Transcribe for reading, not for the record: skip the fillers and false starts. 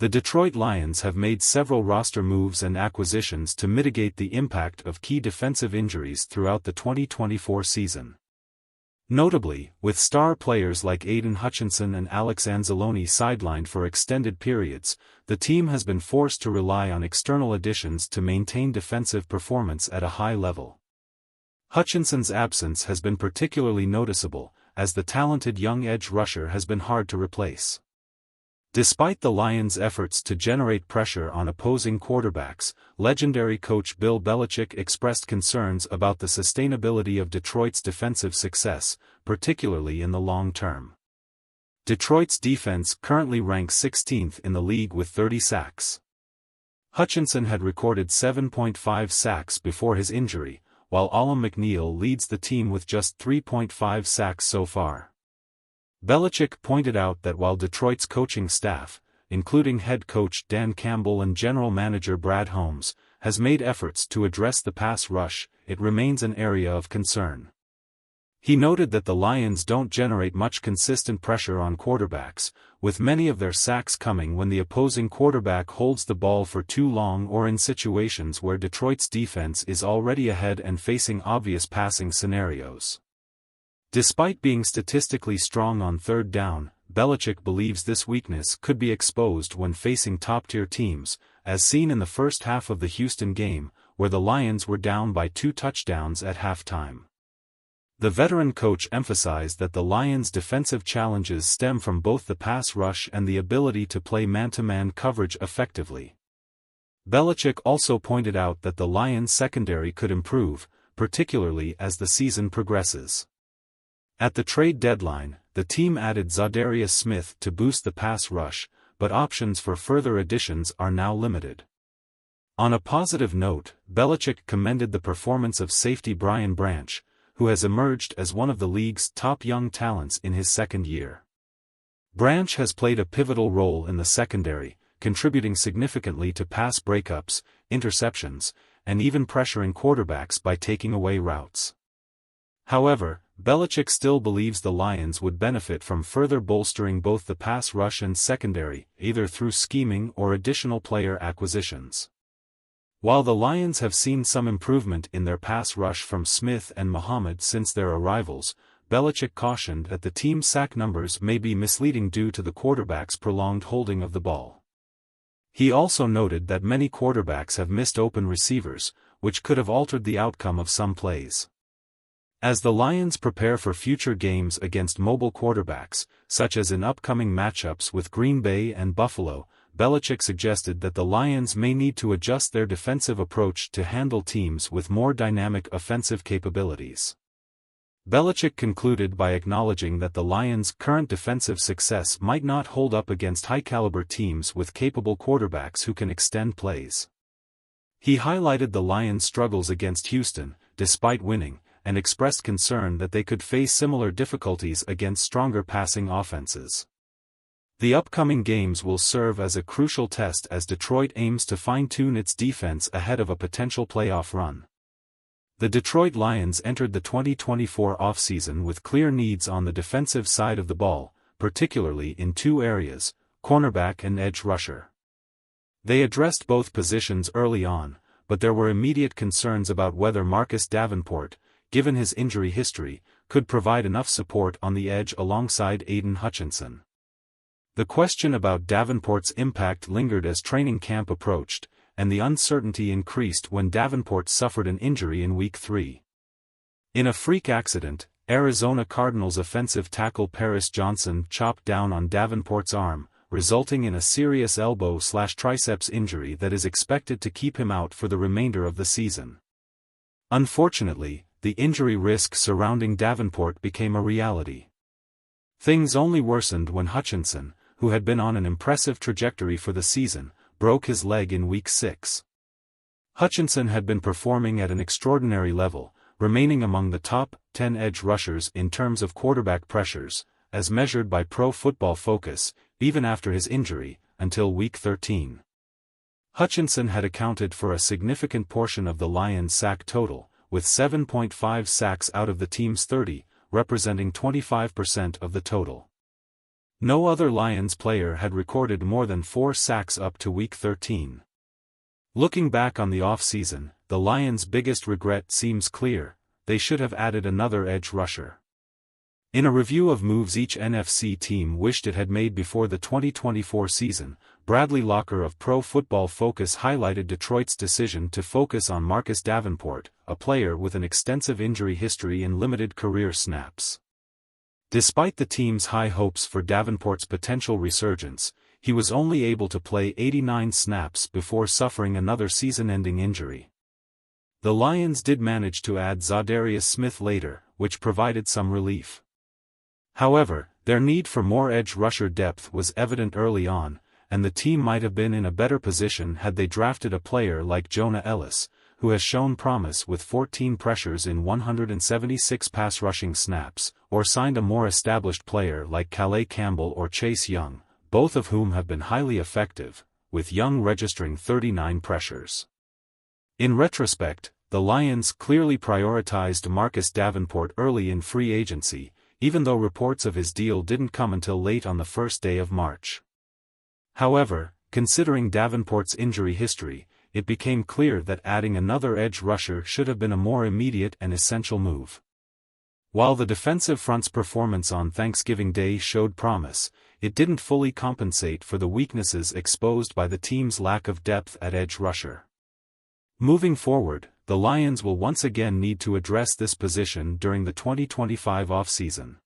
The Detroit Lions have made several roster moves and acquisitions to mitigate the impact of key defensive injuries throughout the 2024 season. Notably, with star players like Aiden Hutchinson and Alex Anzalone sidelined for extended periods, the team has been forced to rely on external additions to maintain defensive performance at a high level. Hutchinson's absence has been particularly noticeable, as the talented young edge rusher has been hard to replace. Despite the Lions' efforts to generate pressure on opposing quarterbacks, legendary coach Bill Belichick expressed concerns about the sustainability of Detroit's defensive success, particularly in the long term. Detroit's defense currently ranks 16th in the league with 30 sacks. Hutchinson had recorded 7.5 sacks before his injury, while Alim McNeill leads the team with just 3.5 sacks so far. Belichick pointed out that while Detroit's coaching staff, including head coach Dan Campbell and general manager Brad Holmes, has made efforts to address the pass rush, it remains an area of concern. He noted that the Lions don't generate much consistent pressure on quarterbacks, with many of their sacks coming when the opposing quarterback holds the ball for too long or in situations where Detroit's defense is already ahead and facing obvious passing scenarios. Despite being statistically strong on third down, Belichick believes this weakness could be exposed when facing top-tier teams, as seen in the first half of the Houston game, where the Lions were down by 2 touchdowns at halftime. The veteran coach emphasized that the Lions' defensive challenges stem from both the pass rush and the ability to play man-to-man coverage effectively. Belichick also pointed out that the Lions' secondary could improve, particularly as the season progresses. At the trade deadline, the team added Zadarius Smith to boost the pass rush, but options for further additions are now limited. On a positive note, Belichick commended the performance of safety Brian Branch, who has emerged as one of the league's top young talents in his second year. Branch has played a pivotal role in the secondary, contributing significantly to pass breakups, interceptions, and even pressuring quarterbacks by taking away routes. However, Belichick still believes the Lions would benefit from further bolstering both the pass rush and secondary, either through scheming or additional player acquisitions. While the Lions have seen some improvement in their pass rush from Smith and Muhammad since their arrivals, Belichick cautioned that the team's sack numbers may be misleading due to the quarterback's prolonged holding of the ball. He also noted that many quarterbacks have missed open receivers, which could have altered the outcome of some plays. As the Lions prepare for future games against mobile quarterbacks, such as in upcoming matchups with Green Bay and Buffalo, Belichick suggested that the Lions may need to adjust their defensive approach to handle teams with more dynamic offensive capabilities. Belichick concluded by acknowledging that the Lions' current defensive success might not hold up against high-caliber teams with capable quarterbacks who can extend plays. He highlighted the Lions' struggles against Houston, despite winning, and expressed concern that they could face similar difficulties against stronger passing offenses. The upcoming games will serve as a crucial test as Detroit aims to fine-tune its defense ahead of a potential playoff run. The Detroit Lions entered the 2024 offseason with clear needs on the defensive side of the ball, particularly in 2 areas, cornerback and edge rusher. They addressed both positions early on, but there were immediate concerns about whether Marcus Davenport, given his injury history, could provide enough support on the edge alongside Aiden Hutchinson. The question about Davenport's impact lingered as training camp approached, and the uncertainty increased when Davenport suffered an injury in Week 3. In a freak accident, Arizona Cardinals offensive tackle Paris Johnson chopped down on Davenport's arm, resulting in a serious elbow/triceps injury that is expected to keep him out for the remainder of the season. Unfortunately, the injury risk surrounding Davenport became a reality. Things only worsened when Hutchinson, who had been on an impressive trajectory for the season, broke his leg in Week 6. Hutchinson had been performing at an extraordinary level, remaining among the top 10 edge rushers in terms of quarterback pressures, as measured by Pro Football Focus, even after his injury, until Week 13. Hutchinson had accounted for a significant portion of the Lions' sack total, with 7.5 sacks out of the team's 30, representing 25% of the total. No other Lions player had recorded more than 4 sacks up to Week 13. Looking back on the offseason, the Lions' biggest regret seems clear: they should have added another edge rusher. In a review of moves each NFC team wished it had made before the 2024 season, Bradley Locker of Pro Football Focus highlighted Detroit's decision to focus on Marcus Davenport, a player with an extensive injury history and limited career snaps. Despite the team's high hopes for Davenport's potential resurgence, he was only able to play 89 snaps before suffering another season-ending injury. The Lions did manage to add Zadarius Smith later, which provided some relief. However, their need for more edge rusher depth was evident early on, and the team might have been in a better position had they drafted a player like Jonah Ellis, who has shown promise with 14 pressures in 176 pass rushing snaps, or signed a more established player like Calais Campbell or Chase Young, both of whom have been highly effective, with Young registering 39 pressures. In retrospect, the Lions clearly prioritized Marcus Davenport early in free agency, even though reports of his deal didn't come until late on the first day of March. However, considering Davenport's injury history, it became clear that adding another edge rusher should have been a more immediate and essential move. While the defensive front's performance on Thanksgiving Day showed promise, it didn't fully compensate for the weaknesses exposed by the team's lack of depth at edge rusher. Moving forward, the Lions will once again need to address this position during the 2025 offseason.